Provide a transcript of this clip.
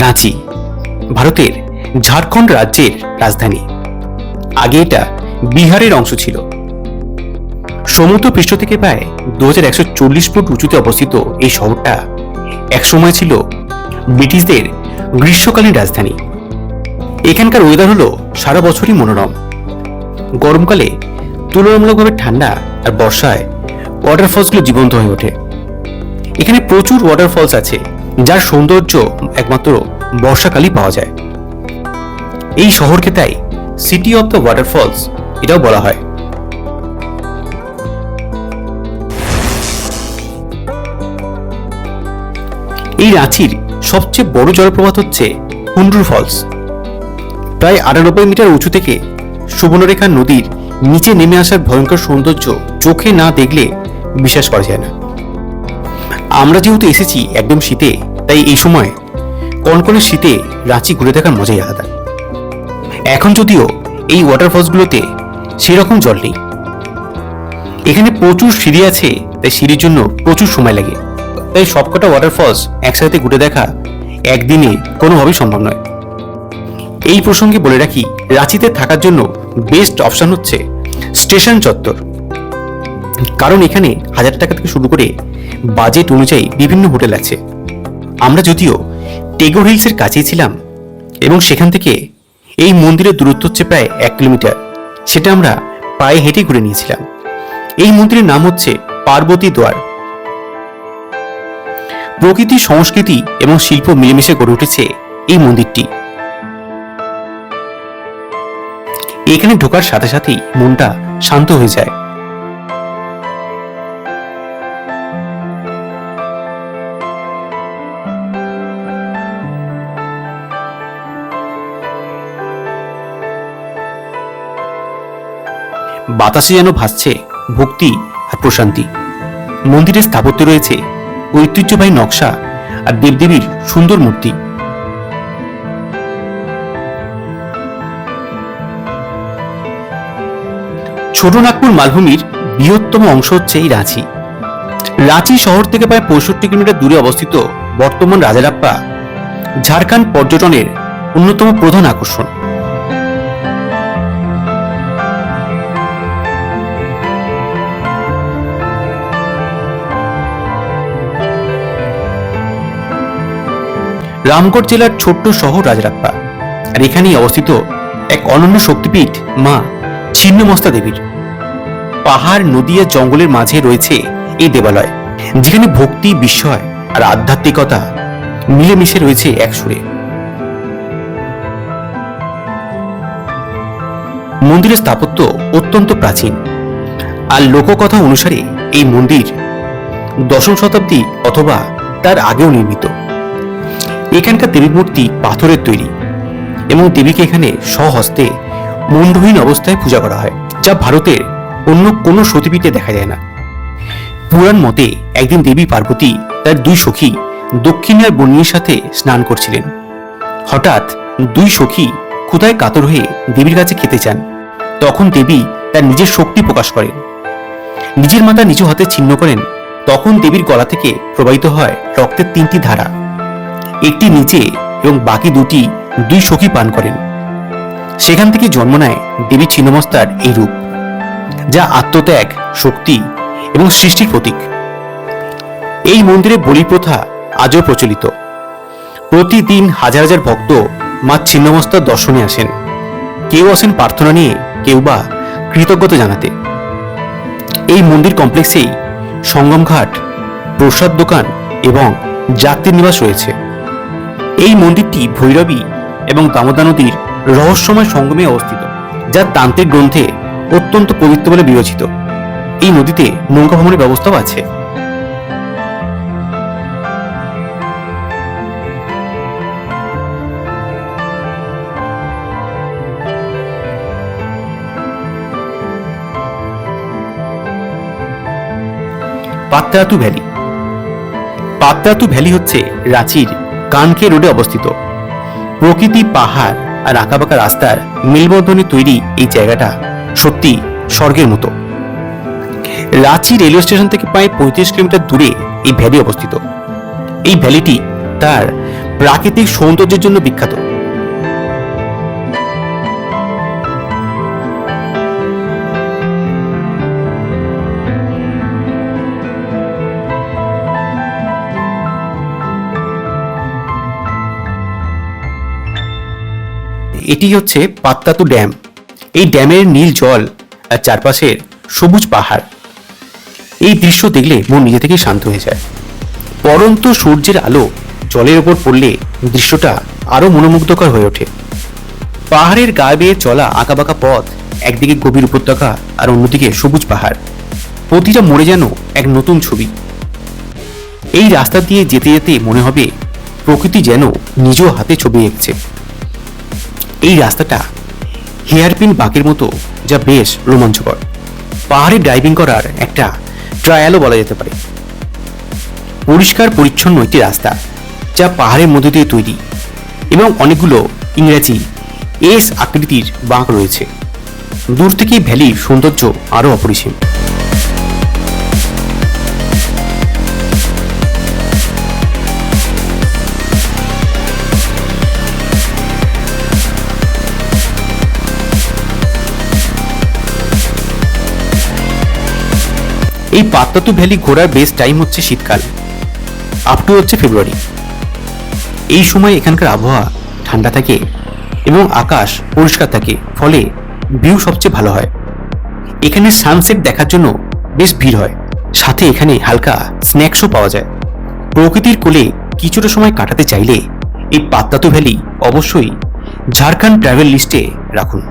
রাঁচি ভারতের ঝাড়খণ্ড রাজ্যের রাজধানী। আগে এটা বিহারের অংশ ছিল। সমুদ্র পৃষ্ঠ থেকে প্রায় 2140 ফুট উঁচুতে অবস্থিত এই শহরটা একসময় ছিল ব্রিটিশদের গ্রীষ্মকালীন রাজধানী। এখানকার ওয়েদার হলো সারা বছরই মনোরম। গরমকালে তুলনামূলকভাবে ঠান্ডা, আর বর্ষায় ওয়াটারফলসগুলো জীবন্ত হয়ে ওঠে। এখানে প্রচুর ওয়াটারফলস আছে, যার সৌন্দর্য একমাত্র বর্ষাকালই পাওয়া যায়। এই শহরকে তাই সিটি অফ দ্য ওয়াটারফলস এটাও বলা হয়। এই রাঁচির সবচেয়ে বড় জলপ্রপাত হচ্ছে হুন্ডুর ফলস। প্রায় 98 মিটার উঁচু থেকে সুবর্ণরেখা নদীর নিচে নেমে আসার ভয়ঙ্কর সৌন্দর্য চোখে না দেখলে বিশ্বাস করা যায় না। আমরা যেহেতু এসেছি একদম শীতে, তাই এই সময় কনকনে শীতে রাঁচি ঘুরে দেখার মজাই আলাদা। এখন যদিও এই ওয়াটারফলসগুলোতে সেরকম জল নেই। এখানে প্রচুর সিঁড়ি আছে, তাই সিঁড়ির জন্য প্রচুর সময় লাগে। তাই সবকটা ওয়াটারফলস একসাথে ঘুরে দেখা একদিনে কোনোভাবেই সম্ভব নয়। এই প্রসঙ্গে বলে রাখি, রাঁচিতে থাকার জন্য বেস্ট অপশন হচ্ছে স্টেশন চত্বর। কারণ এখানে 1000 টাকা থেকে শুরু করে বাজেট অনুযায়ী বিভিন্ন হোটেল আছে। আমরা যদিও টেগোর হিলসের কাছেই ছিলাম এবং সেখান থেকে এই মন্দিরের দূরত্ব হচ্ছে প্রায় 1 কিলোমিটার। সেটা আমরা পায়ে হেঁটে ঘুরে নিয়েছিলাম। এই মন্দিরের নাম হচ্ছে পার্বতী দ্বার। প্রকৃতি, সংস্কৃতি এবং শিল্প মিলেমিশে গড়ে উঠেছে এই মন্দিরটি। এখানে ঢোকার সাথে সাথেই মনটা শান্ত হয়ে যায়। বাতাসে যেন ভাসছে ভক্তি আর প্রশান্তি। মন্দিরের স্থাপত্যে রয়েছে ঐতিহ্যবাহী নকশা আর দেবদেবীর সুন্দর মূর্তি। ছোট নাগপুর মালভূমির বৃহত্তম অংশ হচ্ছে এই রাঁচি। রাঁচি শহর থেকে প্রায় 65 কিলোমিটার দূরে অবস্থিত বর্তমান রাজারাপ্পা ঝাড়খণ্ড পর্যটনের অন্যতম প্রধান আকর্ষণ। রামগড় জেলার ছোট্ট শহর রাজরাপ্পা, আর এখানেই অবস্থিত এক অনন্য শক্তিপীঠ মা ছিন্নমস্তা দেবীর। পাহাড়, নদী আর জঙ্গলের মাঝে রয়েছে এই দেবালয়, যেখানে ভক্তি, বিস্ময় আর আধ্যাত্মিকতা মিলেমিশে রয়েছে এক সুরে। মন্দিরের স্থাপত্য অত্যন্ত প্রাচীন, আর লোককথা অনুসারে এই মন্দির 10ম শতাব্দী অথবা তার আগেও নির্মিত। এখানকার দেবীর মূর্তি পাথরের তৈরি এবং দেবীকে এখানে স্বহস্তে মুন্ডহীন অবস্থায় পূজা করা হয়, যা ভারতের অন্য কোনো সতীপীঠে দেখা যায় না। পুরাণ মতে একদিন দেবী পার্বতী তার 2 সখী দক্ষিণের বন্যীর সাথে স্নান করছিলেন। হঠাৎ 2 সখী ক্ষুধায় কাতর হয়ে দেবীর কাছে খেতে চান। তখন দেবী তার নিজের শক্তি প্রকাশ করেন, নিজের মাথা নিচু হাতে ছিন্ন করেন। তখন দেবীর গলা থেকে প্রবাহিত হয় রক্তের 3টি ধারা। একটি নিচে এবং বাকি 2টি 2 সখী পান করেন। সেখান থেকে জন্ম নেয় দেবী ছিন্নমস্তার এই রূপ, যা আত্মত্যাগ, শক্তি এবং সৃষ্টির প্রতীক। এই মন্দিরে বলি প্রথা আজও প্রচলিত। প্রতিদিন হাজার হাজার ভক্ত মা ছিন্নমস্তার দর্শনে আসেন। কেউ আসেন প্রার্থনা নিয়ে, কেউ বা কৃতজ্ঞতা জানাতে। এই মন্দির কমপ্লেক্সেই সঙ্গম ঘাট, প্রসাদ দোকান এবং যাত্রী নিবাস রয়েছে। এই মন্দিরটি ভৈরবী এবং দামোদর নদীর রহস্যময় সঙ্গমে অবস্থিত, যা তান্ত্রিক গ্রন্থে অত্যন্ত পবিত্র বলে বিবেচিত। এই নদীতে নৌকা ভ্রমণের ব্যবস্থাও আছে। পাত্রাতু ভ্যালি। পাত্রাতু ভ্যালি হচ্ছে রাঁচির কানকে রোডে অবস্থিত। প্রকৃতি, পাহাড় আর আঁকাবাঁকা রাস্তার মেলবন্ধনে তৈরি এই জায়গাটা সত্যি স্বর্গের মতো। রাঁচি রেলওয়ে স্টেশন থেকে প্রায় 35 কিলোমিটার দূরে এই ভ্যালি অবস্থিত। এই ভ্যালিটি তার প্রাকৃতিক সৌন্দর্যের জন্য বিখ্যাত। এটি হচ্ছে পাত্তাতু ড্যাম। এই ড্যামের নীল জল আর চারপাশের সবুজ পাহাড়, এই দৃশ্য দেখলে মন নিজে থেকেই শান্ত হয়ে যায়। পরন্ত সূর্যের আলো জলের ওপর পড়লে দৃশ্যটা আরো মনোমুগ্ধকর হয়ে ওঠে। পাহাড়ের গা বেয়ে চলা আঁকাবাঁকা পথ, একদিকে গভীর উপত্যকা আর অন্যদিকে সবুজ পাহাড়, প্রতিটা মোড়ে যেন এক নতুন ছবি। এই রাস্তা দিয়ে যেতে যেতে মনে হবে প্রকৃতি যেন নিজ হাতে ছবি এঁকেছে। এই রাস্তাটা হেয়ারপিন বাঁকের মতো, যা বেশ রোমাঞ্চকর। পাহাড়ে ড্রাইভিং করার একটা ট্রায়ালও বলা যেতে পারে। পরিষ্কার পরিচ্ছন্ন একটি রাস্তা যা পাহাড়ের মধ্যে দিয়ে তৈরি, এবং অনেকগুলো ইংরেজি এস আকৃতির বাঁক রয়েছে। দূর থেকে ভ্যালির সৌন্দর্য আরও অপরিসীম। এই পাত্তাতু ভ্যালি ঘোরার বেস্ট টাইম হচ্ছে শীতকাল, আপ টু হচ্ছে ফেব্রুয়ারি। এই সময় এখানকার আবহাওয়া ঠান্ডা থাকে এবং আকাশ পরিষ্কার থাকে, ফলে ভিউ সবচেয়ে ভালো হয়। এখানে সানসেট দেখার জন্য বেশ ভিড় হয়, সাথে এখানে হালকা স্ন্যাক্সও পাওয়া যায়। প্রকৃতির কোলে কিছুটা সময় কাটাতে চাইলে এই পাত্তাতু ভ্যালি অবশ্যই ঝাড়খণ্ড ট্রাভেল লিস্টে রাখুন।